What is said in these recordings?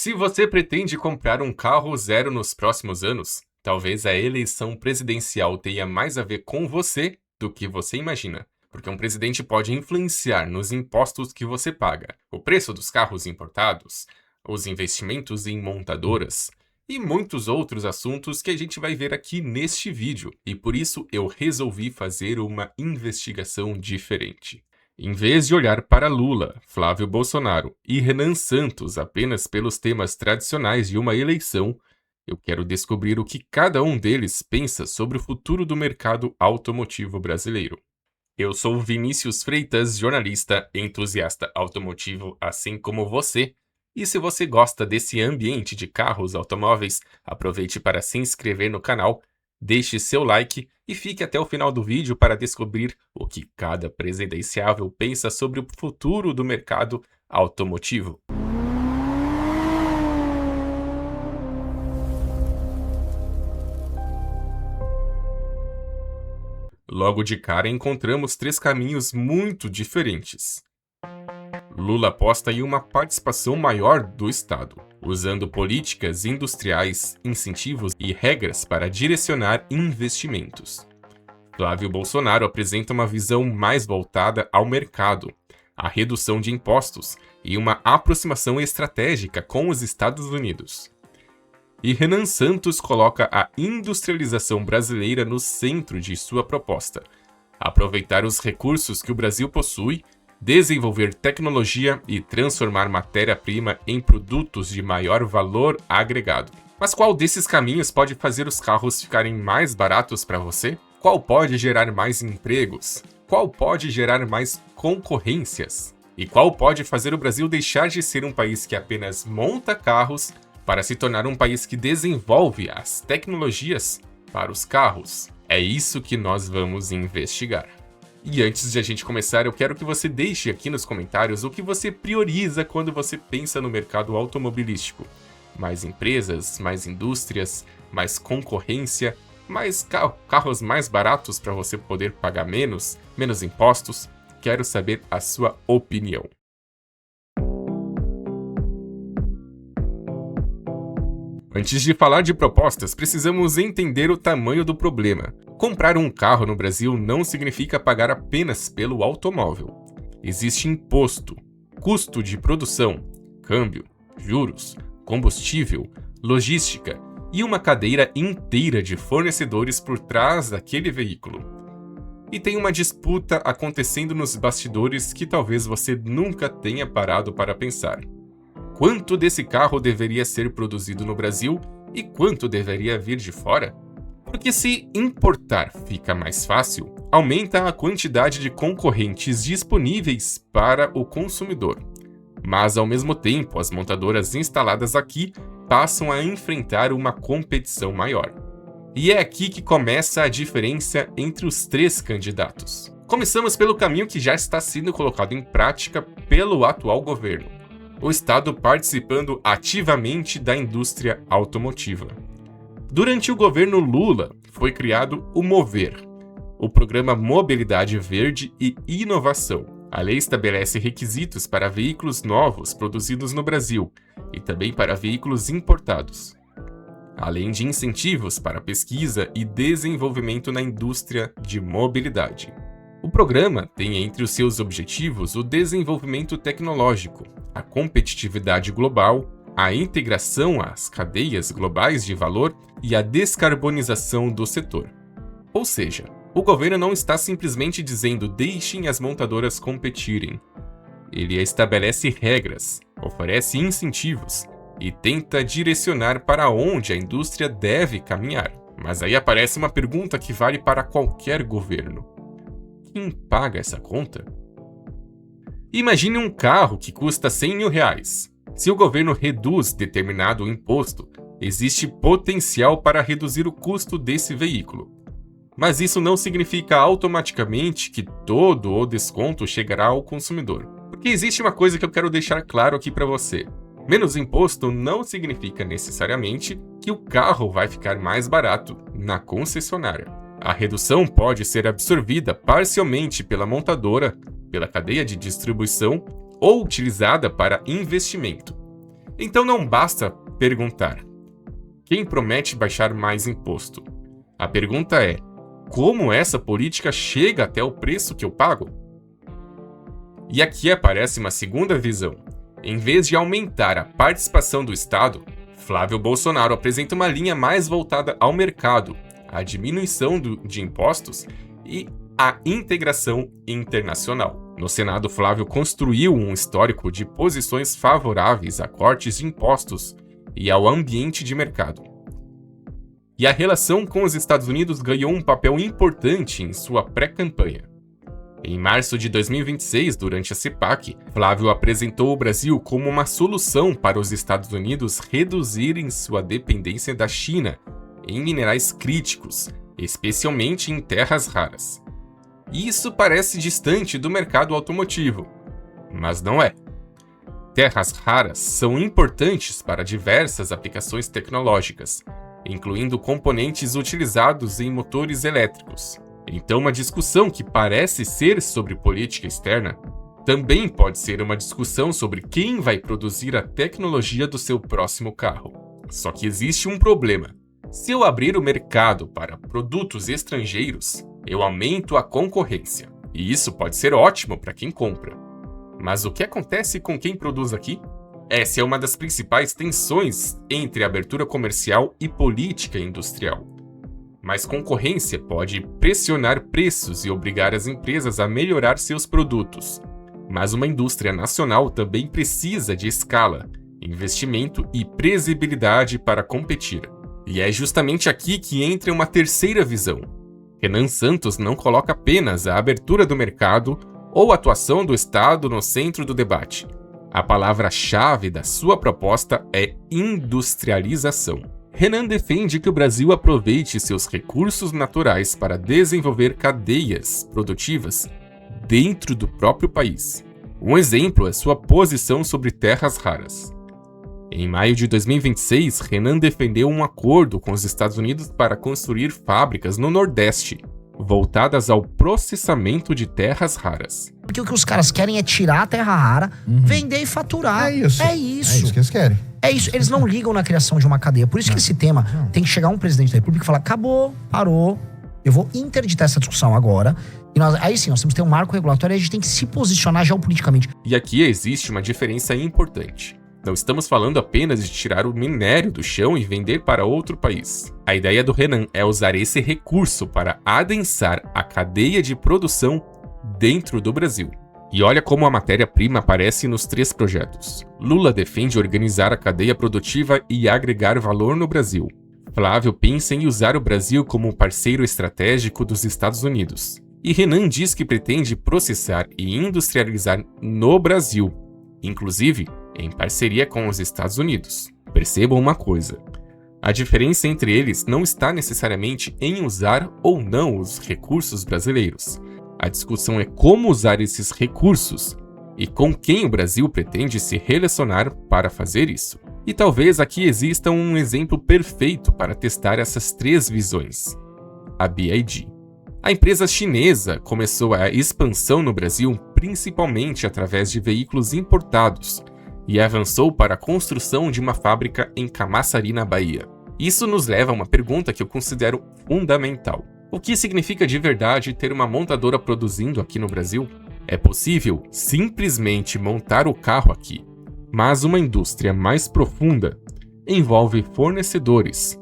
Se você pretende comprar um carro zero nos próximos anos, talvez a eleição presidencial tenha mais a ver com você do que você imagina. Porque um presidente pode influenciar nos impostos que você paga, o preço dos carros importados, os investimentos em montadoras e muitos outros assuntos que a gente vai ver aqui neste vídeo. E por isso eu resolvi fazer uma investigação diferente. Em vez de olhar para Lula, Flávio Bolsonaro e Renan Santos apenas pelos temas tradicionais de uma eleição, eu quero descobrir o que cada um deles pensa sobre o futuro do mercado automotivo brasileiro. Eu sou Vinícius Freitas, jornalista, entusiasta automotivo, assim como você. E se você gosta desse ambiente de carros automóveis, aproveite para se inscrever no canal, deixe seu like e fique até o final do vídeo para descobrir o que cada presidenciável pensa sobre o futuro do mercado automotivo. Logo de cara encontramos três caminhos muito diferentes. Lula aposta em uma participação maior do Estado, usando políticas industriais, incentivos e regras para direcionar investimentos. Flávio Bolsonaro apresenta uma visão mais voltada ao mercado, à redução de impostos e uma aproximação estratégica com os Estados Unidos. E Renan Santos coloca a industrialização brasileira no centro de sua proposta, aproveitar os recursos que o Brasil possui, desenvolver tecnologia e transformar matéria-prima em produtos de maior valor agregado. Mas qual desses caminhos pode fazer os carros ficarem mais baratos para você? Qual pode gerar mais empregos? Qual pode gerar mais concorrências? E qual pode fazer o Brasil deixar de ser um país que apenas monta carros para se tornar um país que desenvolve as tecnologias para os carros? É isso que nós vamos investigar. E antes de a gente começar, eu quero que você deixe aqui nos comentários o que você prioriza quando você pensa no mercado automobilístico. Mais empresas, mais indústrias, mais concorrência, mais carros mais baratos para você poder pagar menos impostos. Quero saber a sua opinião. Antes de falar de propostas, precisamos entender o tamanho do problema. Comprar um carro no Brasil não significa pagar apenas pelo automóvel. Existe imposto, custo de produção, câmbio, juros, combustível, logística e uma cadeia inteira de fornecedores por trás daquele veículo. E tem uma disputa acontecendo nos bastidores que talvez você nunca tenha parado para pensar. Quanto desse carro deveria ser produzido no Brasil e quanto deveria vir de fora? Porque se importar fica mais fácil, aumenta a quantidade de concorrentes disponíveis para o consumidor. Mas, ao mesmo tempo, as montadoras instaladas aqui passam a enfrentar uma competição maior. E é aqui que começa a diferença entre os três candidatos. Começamos pelo caminho que já está sendo colocado em prática pelo atual governo. O Estado participando ativamente da indústria automotiva. Durante o governo Lula, foi criado o MOVER, o Programa Mobilidade Verde e Inovação. A lei estabelece requisitos para veículos novos produzidos no Brasil e também para veículos importados, além de incentivos para pesquisa e desenvolvimento na indústria de mobilidade. O programa tem entre os seus objetivos o desenvolvimento tecnológico, a competitividade global, a integração às cadeias globais de valor e a descarbonização do setor. Ou seja, o governo não está simplesmente dizendo deixem as montadoras competirem. Ele estabelece regras, oferece incentivos e tenta direcionar para onde a indústria deve caminhar. Mas aí aparece uma pergunta que vale para qualquer governo. Quem paga essa conta? Imagine um carro que custa R$100 mil. Se o governo reduz determinado imposto, existe potencial para reduzir o custo desse veículo. Mas isso não significa automaticamente que todo o desconto chegará ao consumidor. Porque existe uma coisa que eu quero deixar claro aqui para você. Menos imposto não significa necessariamente que o carro vai ficar mais barato na concessionária. A redução pode ser absorvida parcialmente pela montadora, pela cadeia de distribuição ou utilizada para investimento. Então não basta perguntar: quem promete baixar mais imposto? A pergunta é: como essa política chega até o preço que eu pago? E aqui aparece uma segunda visão. Em vez de aumentar a participação do Estado, Flávio Bolsonaro apresenta uma linha mais voltada ao mercado, à diminuição de impostos e à integração internacional. No Senado, Flávio construiu um histórico de posições favoráveis a cortes de impostos e ao ambiente de mercado. E a relação com os Estados Unidos ganhou um papel importante em sua pré-campanha. Em março de 2026, durante a CPAC, Flávio apresentou o Brasil como uma solução para os Estados Unidos reduzirem sua dependência da China em minerais críticos, especialmente em terras raras. Isso parece distante do mercado automotivo, mas não é. Terras raras são importantes para diversas aplicações tecnológicas, incluindo componentes utilizados em motores elétricos. Então, uma discussão que parece ser sobre política externa também pode ser uma discussão sobre quem vai produzir a tecnologia do seu próximo carro. Só que existe um problema. Se eu abrir o mercado para produtos estrangeiros, eu aumento a concorrência. E isso pode ser ótimo para quem compra. Mas o que acontece com quem produz aqui? Essa é uma das principais tensões entre abertura comercial e política industrial. Mas concorrência pode pressionar preços e obrigar as empresas a melhorar seus produtos. Mas uma indústria nacional também precisa de escala, investimento e previsibilidade para competir. E é justamente aqui que entra uma terceira visão. Renan Santos não coloca apenas a abertura do mercado ou a atuação do Estado no centro do debate. A palavra-chave da sua proposta é industrialização. Renan defende que o Brasil aproveite seus recursos naturais para desenvolver cadeias produtivas dentro do próprio país. Um exemplo é sua posição sobre terras raras. Em maio de 2026, Renan defendeu um acordo com os Estados Unidos para construir fábricas no Nordeste, voltadas ao processamento de terras raras. Porque o que os caras querem é tirar a terra rara, vender e faturar. É isso. É isso. É isso que eles querem. É isso. Eles não ligam na criação de uma cadeia. Por isso que esse tema tem que chegar um presidente da República e falar: acabou, parou, eu vou interditar essa discussão agora. E aí sim, nós temos que ter um marco regulatório e a gente tem que se posicionar geopoliticamente. E aqui existe uma diferença importante. Não estamos falando apenas de tirar o minério do chão e vender para outro país. A ideia do Renan é usar esse recurso para adensar a cadeia de produção dentro do Brasil. E olha como a matéria-prima aparece nos 3 projetos. Lula defende organizar a cadeia produtiva e agregar valor no Brasil. Flávio pensa em usar o Brasil como parceiro estratégico dos Estados Unidos. E Renan diz que pretende processar e industrializar no Brasil, inclusive em parceria com os Estados Unidos. Percebam uma coisa: a diferença entre eles não está necessariamente em usar ou não os recursos brasileiros. A discussão é como usar esses recursos e com quem o Brasil pretende se relacionar para fazer isso. E talvez aqui exista um exemplo perfeito para testar essas 3 visões: a BYD. A empresa chinesa começou a expansão no Brasil principalmente através de veículos importados e avançou para a construção de uma fábrica em Camaçari, na Bahia. Isso nos leva a uma pergunta que eu considero fundamental. O que significa de verdade ter uma montadora produzindo aqui no Brasil? É possível simplesmente montar o carro aqui, mas uma indústria mais profunda envolve fornecedores,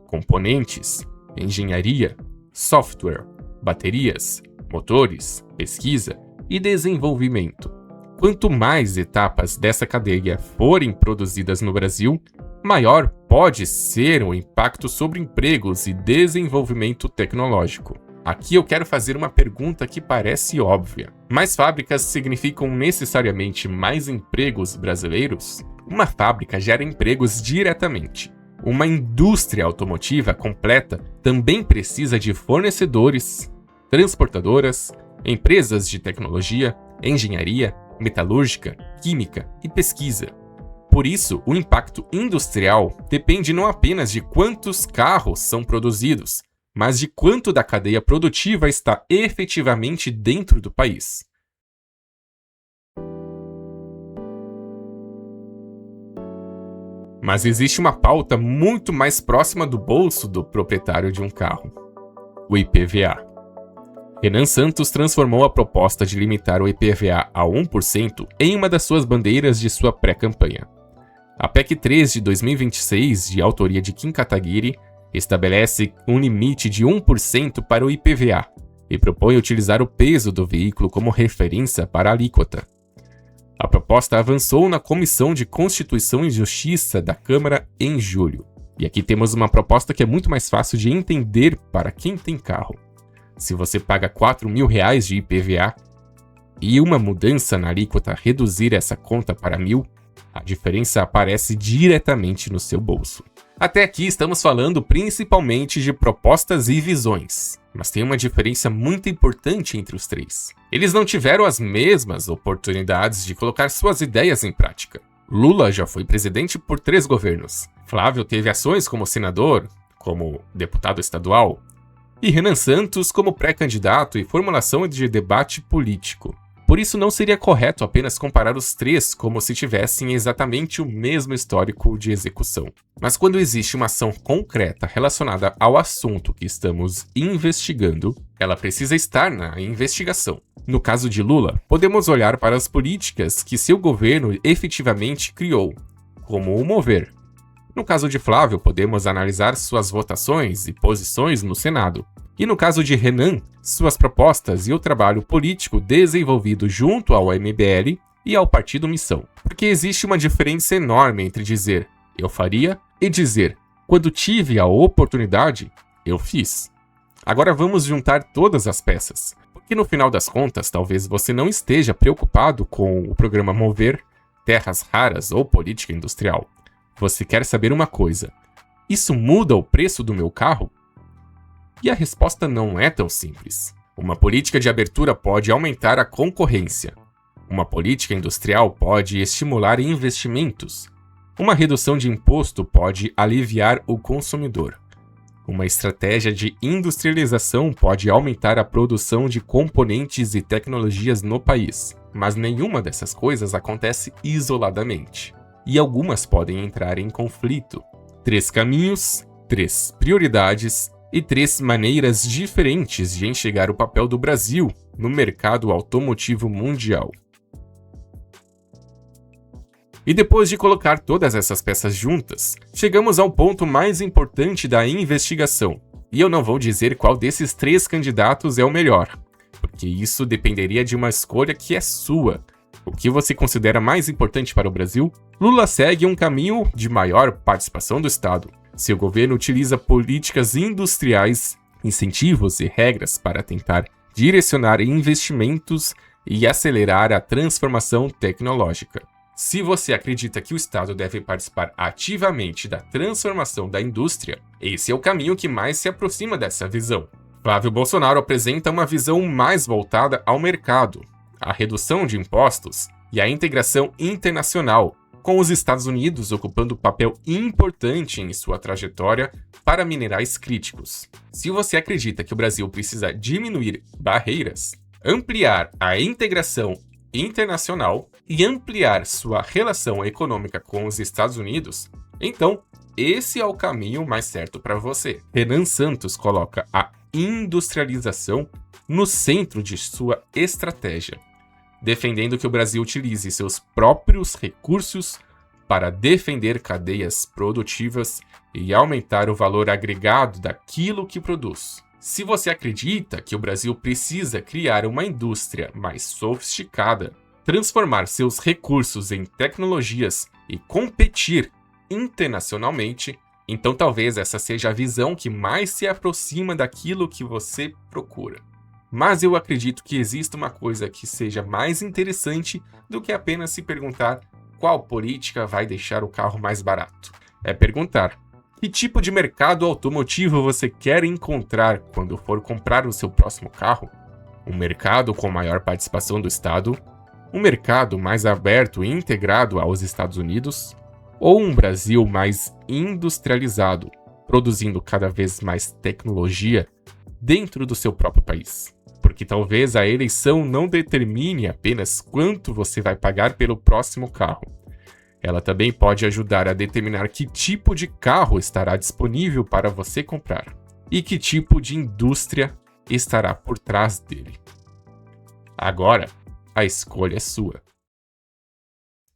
componentes, engenharia, software, baterias, motores, pesquisa e desenvolvimento. Quanto mais etapas dessa cadeia forem produzidas no Brasil, maior pode ser o impacto sobre empregos e desenvolvimento tecnológico. Aqui eu quero fazer uma pergunta que parece óbvia. Mais fábricas significam necessariamente mais empregos brasileiros? Uma fábrica gera empregos diretamente. Uma indústria automotiva completa também precisa de fornecedores, transportadoras, empresas de tecnologia, engenharia, metalúrgica, química e pesquisa. Por isso, o impacto industrial depende não apenas de quantos carros são produzidos, mas de quanto da cadeia produtiva está efetivamente dentro do país. Mas existe uma pauta muito mais próxima do bolso do proprietário de um carro: o IPVA. Renan Santos transformou a proposta de limitar o IPVA a 1% em uma das suas bandeiras de sua pré-campanha. A PEC 3 de 2026, de autoria de Kim Kataguiri, estabelece um limite de 1% para o IPVA e propõe utilizar o peso do veículo como referência para a alíquota. A proposta avançou na Comissão de Constituição e Justiça da Câmara em julho. E aqui temos uma proposta que é muito mais fácil de entender para quem tem carro. Se você paga R$4.000 de IPVA e uma mudança na alíquota reduzir essa conta para 1.000, a diferença aparece diretamente no seu bolso. Até aqui estamos falando principalmente de propostas e visões, mas tem uma diferença muito importante entre os três. Eles não tiveram as mesmas oportunidades de colocar suas ideias em prática. Lula já foi presidente por 3 governos. Flávio teve ações como senador, como deputado estadual, e Renan Santos como pré-candidato e formulação de debate político. Por isso não seria correto apenas comparar os três como se tivessem exatamente o mesmo histórico de execução. Mas quando existe uma ação concreta relacionada ao assunto que estamos investigando, ela precisa estar na investigação. No caso de Lula, podemos olhar para as políticas que seu governo efetivamente criou, como o Mover. No caso de Flávio, podemos analisar suas votações e posições no Senado. E no caso de Renan, suas propostas e o trabalho político desenvolvido junto ao MBL e ao Partido Missão. Porque existe uma diferença enorme entre dizer "eu faria" e dizer "quando tive a oportunidade, eu fiz". Agora vamos juntar todas as peças, porque no final das contas talvez você não esteja preocupado com o programa Mover, terras raras ou política industrial. Você quer saber uma coisa: isso muda o preço do meu carro? E a resposta não é tão simples. Uma política de abertura pode aumentar a concorrência. Uma política industrial pode estimular investimentos. Uma redução de imposto pode aliviar o consumidor. Uma estratégia de industrialização pode aumentar a produção de componentes e tecnologias no país. Mas nenhuma dessas coisas acontece isoladamente. E algumas podem entrar em conflito. 3 caminhos, 3 prioridades e 3 maneiras diferentes de enxergar o papel do Brasil no mercado automotivo mundial. E depois de colocar todas essas peças juntas, chegamos ao ponto mais importante da investigação. E eu não vou dizer qual desses 3 candidatos é o melhor, porque isso dependeria de uma escolha que é sua. O que você considera mais importante para o Brasil? Lula segue um caminho de maior participação do Estado. Seu governo utiliza políticas industriais, incentivos e regras para tentar direcionar investimentos e acelerar a transformação tecnológica. Se você acredita que o Estado deve participar ativamente da transformação da indústria, esse é o caminho que mais se aproxima dessa visão. Flávio Bolsonaro apresenta uma visão mais voltada ao mercado, à redução de impostos e à integração internacional, com os Estados Unidos ocupando papel importante em sua trajetória para minerais críticos. Se você acredita que o Brasil precisa diminuir barreiras, ampliar a integração internacional e ampliar sua relação econômica com os Estados Unidos, então esse é o caminho mais certo para você. Renan Santos coloca a industrialização no centro de sua estratégia, defendendo que o Brasil utilize seus próprios recursos para defender cadeias produtivas e aumentar o valor agregado daquilo que produz. Se você acredita que o Brasil precisa criar uma indústria mais sofisticada, transformar seus recursos em tecnologias e competir internacionalmente, então talvez essa seja a visão que mais se aproxima daquilo que você procura. Mas eu acredito que exista uma coisa que seja mais interessante do que apenas se perguntar qual política vai deixar o carro mais barato. É perguntar: que tipo de mercado automotivo você quer encontrar quando for comprar o seu próximo carro? Um mercado com maior participação do Estado? Um mercado mais aberto e integrado aos Estados Unidos? Ou um Brasil mais industrializado, produzindo cada vez mais tecnologia dentro do seu próprio país? Porque talvez a eleição não determine apenas quanto você vai pagar pelo próximo carro. Ela também pode ajudar a determinar que tipo de carro estará disponível para você comprar e que tipo de indústria estará por trás dele. Agora, a escolha é sua.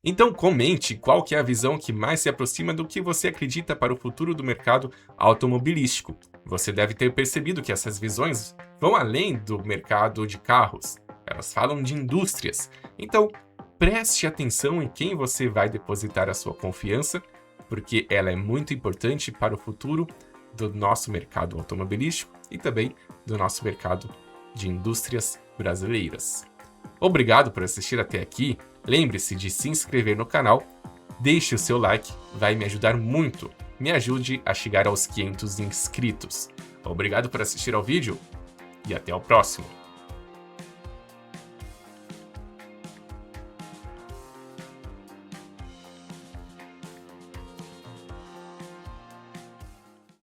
Então comente qual que é a visão que mais se aproxima do que você acredita para o futuro do mercado automobilístico. Você deve ter percebido que essas visões vão além do mercado de carros. Elas falam de indústrias. Então, preste atenção em quem você vai depositar a sua confiança, porque ela é muito importante para o futuro do nosso mercado automobilístico e também do nosso mercado de indústrias brasileiras. Obrigado por assistir até aqui. Lembre-se de se inscrever no canal, deixe o seu like, vai me ajudar muito. Me ajude a chegar aos 500 inscritos. Obrigado por assistir ao vídeo e até o próximo.